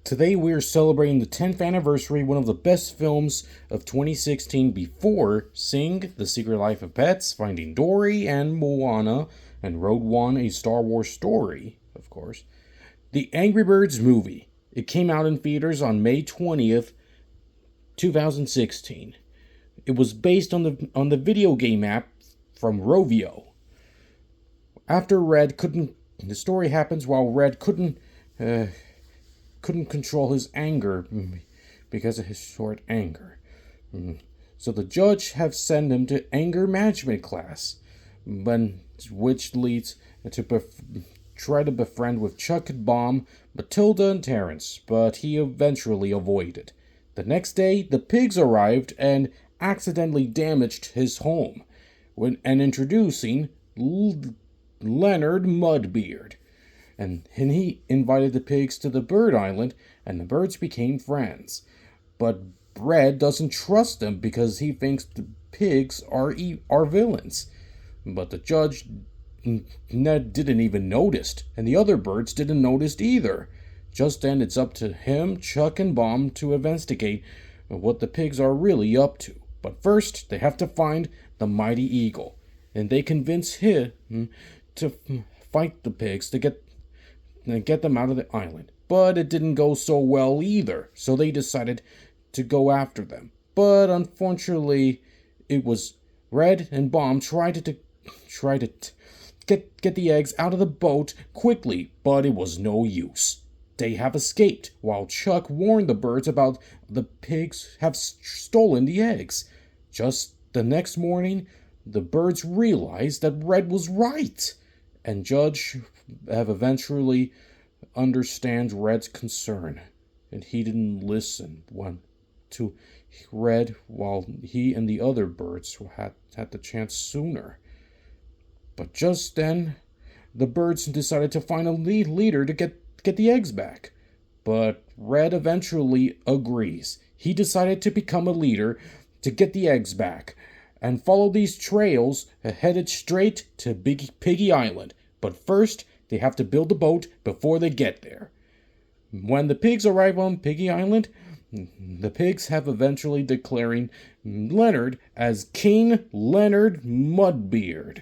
Today we are celebrating the 10th anniversary, one of the best films of 2016 before Sing, The Secret Life of Pets, Finding Dory, and Moana, and Rogue One, A Star Wars Story, of course. The Angry Birds movie. It came out in theaters on May 20th, 2016. It was based on the video game app from Rovio. After Red couldn't, the story happens while Red couldn't control his anger because of his short anger. So the judge have sent him to anger management class, which leads to try to befriend with Chuck and Bomb, Matilda and Terrence, but he eventually avoided. The next day, the pigs arrived and accidentally damaged his home, and introducing Leonard Mudbeard. And he invited the pigs to the bird island, and the birds became friends. But Red doesn't trust them because he thinks the pigs are villains. But the judge didn't even notice, and the other birds didn't notice either. Just then, it's up to him, Chuck, and Bomb to investigate what the pigs are really up to. But first, they have to find the mighty eagle, and they convince him to fight the pigs to get them out of the island. But it didn't go so well either, so they decided to go after them. But unfortunately, it was Red and Bomb tried to get the eggs out of the boat quickly, but it was no use. They have escaped, while Chuck warned the birds about the pigs have stolen the eggs. Just the next morning, the birds realized that Red was right, and Judge have eventually understands Red's concern, and he didn't listen to Red while he and the other birds had the chance sooner. But just then, the birds decided to find a leader to get the eggs back. But Red eventually agrees. He decided to become a leader to get the eggs back, and follow these trails headed straight to Piggy Island. But first, they have to build a boat before they get there. When the pigs arrive on Piggy Island, the pigs have eventually declaring Leonard as King Leonard Mudbeard.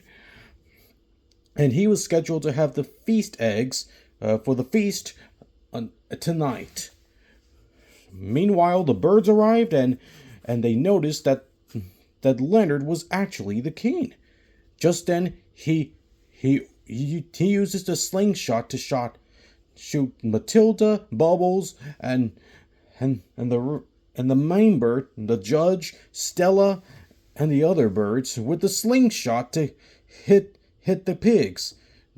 And he was scheduled to have the feast eggs for the feast tonight. Meanwhile, the birds arrived and they noticed that Leonard was actually the king. Just then, he uses the slingshot to shoot Matilda, Bubbles, and the main bird, the judge, Stella, and the other birds with the slingshot to hit the pigs.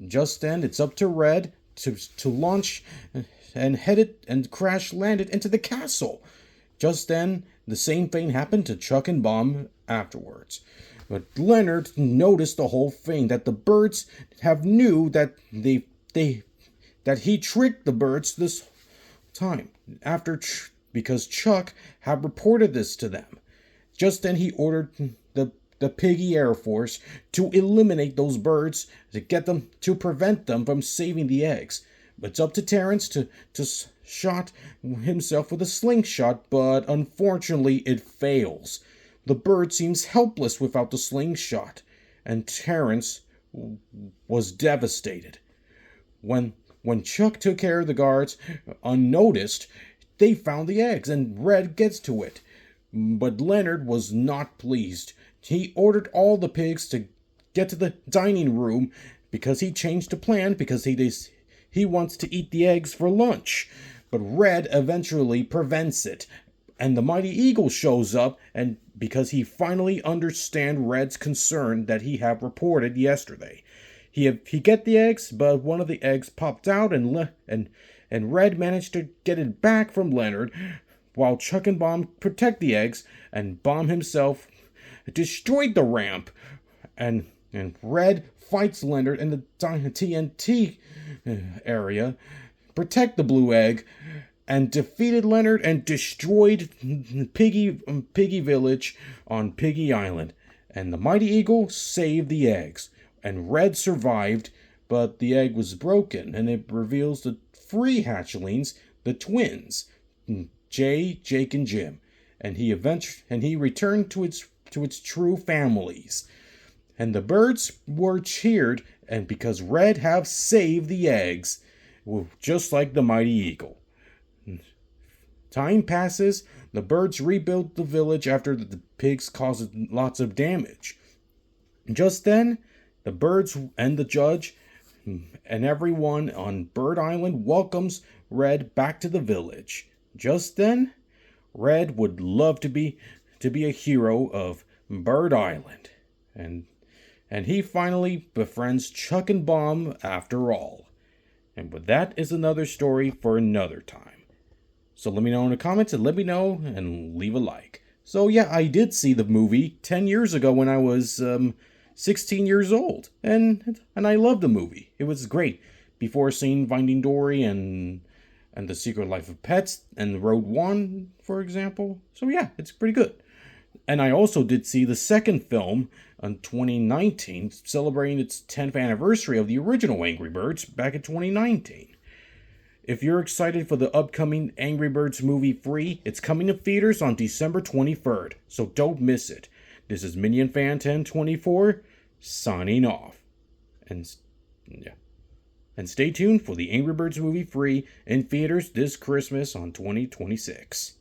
Just then, it's up to Red to launch and head it and crash landed into the castle. Just then, the same thing happened to Chuck and Bomb afterwards. But Leonard noticed the whole thing, that the birds knew that that he tricked the birds this time, because Chuck had reported this to them. Just then he ordered the Piggy Air Force to eliminate those birds to prevent them from saving the eggs. But it's up to Terrence to shot himself with a slingshot, but unfortunately it fails. The bird seems helpless without the slingshot, and Terrence was devastated. When Chuck took care of the guards unnoticed, they found the eggs, and Red gets to it. But Leonard was not pleased. He ordered all the pigs to get to the dining room because he changed the plan because he wants to eat the eggs for lunch. But Red eventually prevents it, and the mighty eagle shows up, and because he finally understands Red's concern that he had reported yesterday. He get the eggs, but one of the eggs popped out, and Red managed to get it back from Leonard, while Chuck and Bomb protect the eggs, and Bomb himself destroyed the ramp, and Red fights Leonard in the TNT area, protect the blue egg, and defeated Leonard and destroyed Piggy Village on Piggy Island. And the mighty eagle saved the eggs, and Red survived, but the egg was broken, and it reveals the 3 hatchlings the twins, Jay, Jake, and Jim, and he returned to its true families. And the birds were cheered, and because Red have saved the eggs, just like the mighty eagle. Time passes, the birds rebuild the village after the pigs caused lots of damage. Just then, the birds and the judge and everyone on Bird Island welcomes Red back to the village. Just then, Red would love to be a hero of Bird Island. And he finally befriends Chuck and Bomb after all. And but that is another story for another time. So let me know in the comments and let me know and leave a like. So yeah, I did see the movie 10 years ago when I was 16 years old. And I loved the movie. It was great. Before seeing Finding Dory and The Secret Life of Pets and Road One, for example. So yeah, it's pretty good. And I also did see the second film in 2019, celebrating its 10th anniversary of the original Angry Birds back in 2019. If you're excited for the upcoming Angry Birds movie Free, it's coming to theaters on December 23rd, so don't miss it. This is Minion Fan 1024, signing off. And stay tuned for the Angry Birds movie Free in theaters this Christmas on 2026.